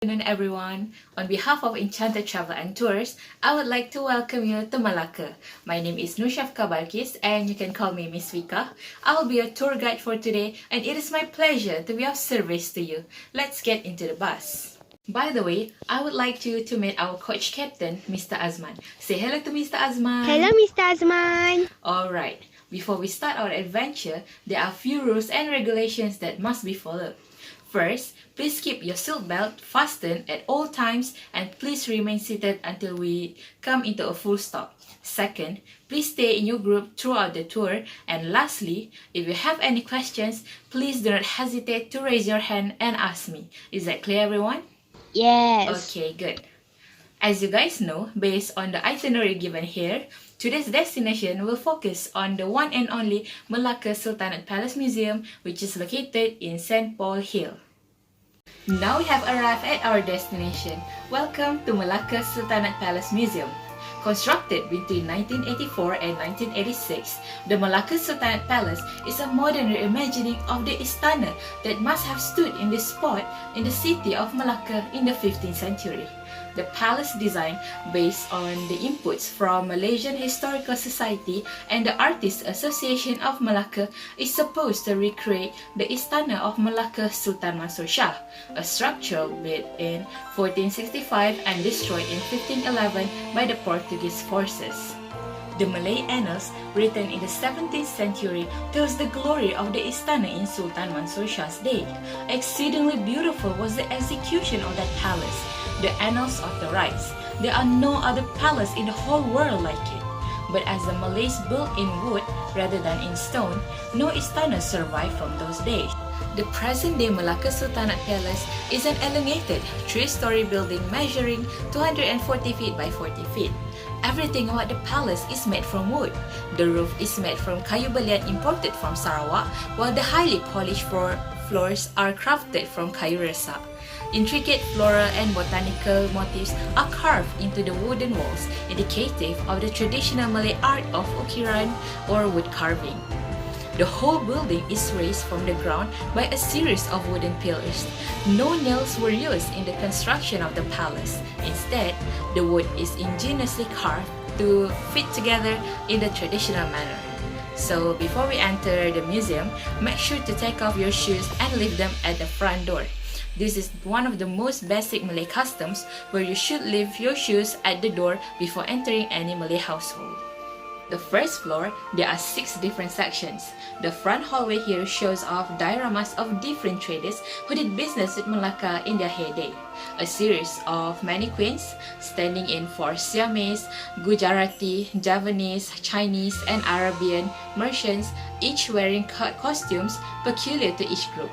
Good afternoon, everyone. On behalf of Enchanted Travel and Tours, I would like to welcome you to Malacca. My name is Syafiqah Balqis, and you can call me Miss Vika. I will be a tour guide for today, and it is my pleasure to be of service to you. Let's get into the bus. By the way, I would like you to meet our coach captain, Mr. Azman. Say hello to Mr. Azman. Hello, Mr. Azman. Alright, before we start our adventure, there are few rules and regulations that must be followed. First, please keep your seatbelt fastened at all times and please remain seated until we come into a full stop. Second, please stay in your group throughout the tour. And lastly, if you have any questions, please do not hesitate to raise your hand and ask me. Is that clear, everyone? Yes. Okay, good. As you guys know, based on the itinerary given here, today's destination will focus on the one and only Malacca Sultanate Palace Museum, which is located in St. Paul Hill. Now we have arrived at our destination. Welcome to Malacca Sultanate Palace Museum. Constructed between 1984 and 1986, the Malacca Sultanate Palace is a modern reimagining of the istana that must have stood in this spot in the city of Malacca in the 15th century. The palace design, based on the inputs from Malaysian Historical Society and the Artists Association of Malacca, is supposed to recreate the Istana of Malacca Sultan Mansur Shah, a structure built in 1465 and destroyed in 1511 by the Portuguese forces. The Malay annals, written in the 17th century, tells the glory of the istana in Sultan Mansur Shah's day. Exceedingly beautiful was the execution of that palace. The annals authorize, there are no other palace in the whole world like it. But as the Malays built in wood rather than in stone, no istana survived from those days. The present-day Malacca Sultanate Palace is an elongated, three-story building measuring 240 feet by 40 feet. Everything about the palace is made from wood. The roof is made from kayu balian imported from Sarawak, while the highly polished floors are crafted from kayu resak. Intricate floral and botanical motifs are carved into the wooden walls, indicative of the traditional Malay art of ukiran or wood carving. The whole building is raised from the ground by a series of wooden pillars. No nails were used in the construction of the palace. Instead, the wood is ingeniously carved to fit together in the traditional manner. So before we enter the museum, make sure to take off your shoes and leave them at the front door. This is one of the most basic Malay customs where you should leave your shoes at the door before entering any Malay household. The first floor, there are 6 different sections. The front hallway here shows off dioramas of different traders who did business with Malacca in their heyday. A series of mannequins standing in for Siamese, Gujarati, Javanese, Chinese, and Arabian merchants, each wearing costumes peculiar to each group.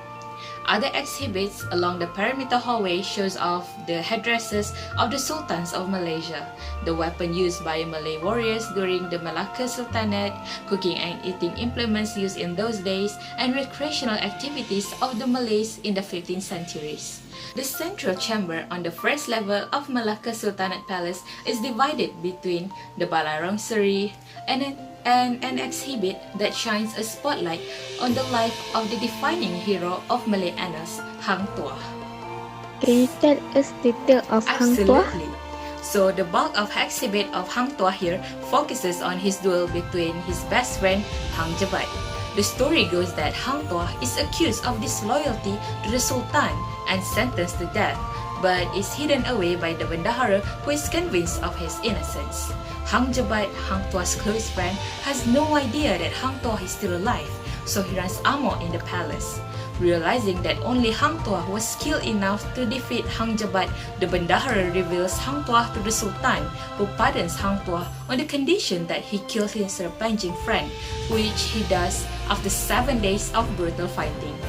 Other exhibits along the perimeter hallway shows off the headdresses of the sultans of Malaysia, the weapon used by Malay warriors during the Malacca Sultanate, cooking and eating implements used in those days, and recreational activities of the Malays in the 15th centuries. The central chamber on the first level of Malacca Sultanate Palace is divided between the Balarong Seri and an exhibit that shines a spotlight on the life of the defining hero of Malay annals, Hang Tuah. Can you tell us detail of Hang Tuah? Absolutely. So the bulk of exhibit of Hang Tuah here focuses on his duel between his best friend Hang Jebat. The story goes that Hang Tuah is accused of disloyalty to the Sultan and sentenced to death, but is hidden away by the bendahara who is convinced of his innocence. Hang Jebat, Hang Tuah's close friend, has no idea that Hang Tuah is still alive, so he runs amok in the palace. Realizing that only Hang Tuah was skilled enough to defeat Hang Jebat, the bendahara reveals Hang Tuah to the Sultan, who pardons Hang Tuah on the condition that he kills his revenging friend, which he does after 7 days of brutal fighting.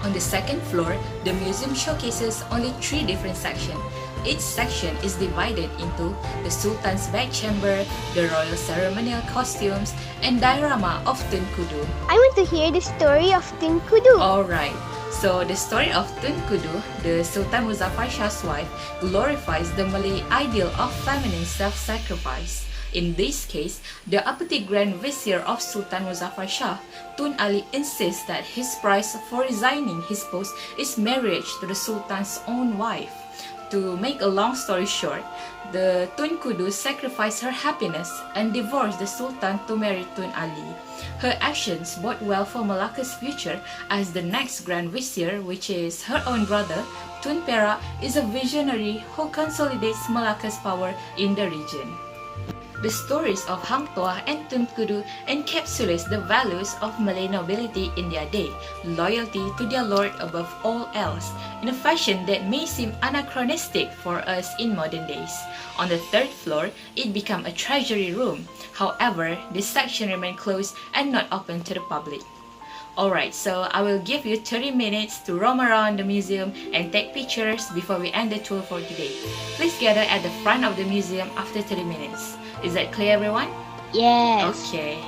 On the second floor, the museum showcases only 3 different sections. Each section is divided into the Sultan's bedchamber, the royal ceremonial costumes, and diorama of Tun Kudu. I want to hear the story of Tun Kudu. Alright, so the story of Tun Kudu, the Sultan Muzaffar Shah's wife, glorifies the Malay ideal of feminine self-sacrifice. In this case, the Deputy Grand Vizier of Sultan Muzaffar Shah, Tun Ali, insists that his price for resigning his post is marriage to the Sultan's own wife. To make a long story short, the Tun Kudu sacrificed her happiness and divorced the Sultan to marry Tun Ali. Her actions bode well for Malacca's future, as the next Grand Vizier, which is her own brother, Tun Perak, is a visionary who consolidates Malacca's power in the region. The stories of Hang Tuah and Tun Kudu encapsulates the values of Malay nobility in their day, loyalty to their lord above all else, in a fashion that may seem anachronistic for us in modern days. On the third floor, it became a treasury room. However, this section remained closed and not open to the public. Alright, so I will give you 30 minutes to roam around the museum and take pictures before we end the tour for today. Please gather at the front of the museum after 30 minutes. Is that clear, everyone? Yes. Okay.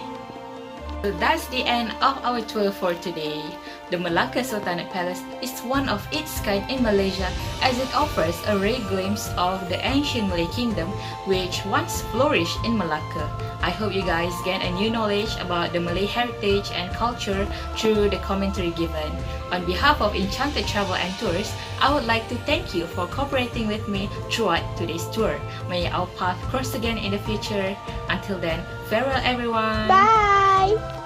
So that's the end of our tour for today. The Malacca Sultanate Palace is one of its kind in Malaysia, as it offers a rare glimpse of the ancient Malay kingdom which once flourished in Malacca. I hope you guys gain a new knowledge about the Malay heritage and culture through the commentary given. On behalf of Enchanted Travel and Tours, I would like to thank you for cooperating with me throughout today's tour. May our path cross again in the future. Until then, farewell everyone! Bye.